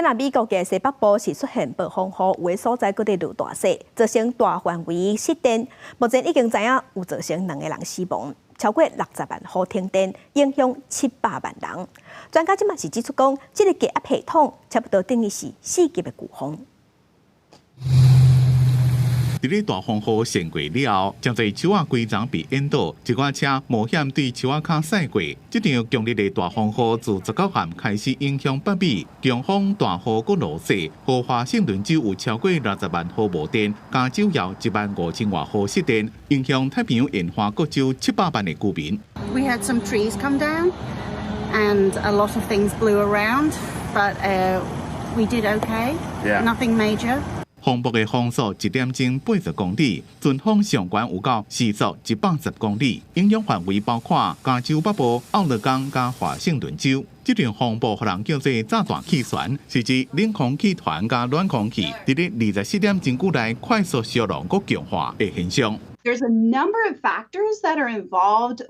因为美国嘅西北部是出现暴风雨，有嘅所在各地落大雪，造成大范围失电。目前已经知影有造成2个人死亡，超过60万户停电，影响700万人。专家即嘛是指出讲，这个低压系统差不多等于是4级嘅飓风。伫咧大风雨先过了，真侪树仔规丛被淹倒，一寡车冒险对树仔骹驶过。这场强烈的大风雨自19号开始影响北美，强风大雨搁落雪，和华盛顿州有超过60万户无电，加州有15000多户失电，影响太平洋沿岸各州700万的居民。We had some trees come down, and a lot of things blew around, but we did okay. Yeah. Nothing major. 风暴的风速1点钟80公里，阵风上悬有到时速110公里，影响范围包括加州北部、奥勒冈加华盛顿州。这场风暴互人叫做炸弹气旋，是指冷空气团加暖空气伫咧24点钟久内快速消融佮强化的现象。There's a number of factors that are involved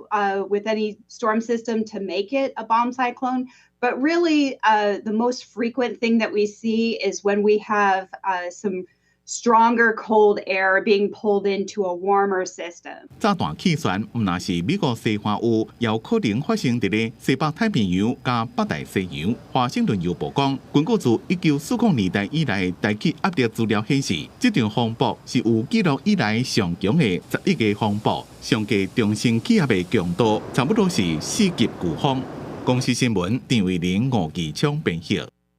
with any storm system to make it a bomb cyclone. But really, the most frequent thing that we see is when we have some stronger cold air being pulled into a warmer system. 炸弹气旋唔但是美国西海岸，也有可能发生伫咧西北太平洋加北大西洋。华盛顿邮报讲，根据自1940年代以来大气压力资料显示，这场风暴是有记录以来上强的11个风暴，上计中心气压的强度差不多是4级飓风。公司新闻，郑伟玲、吴其昌编写。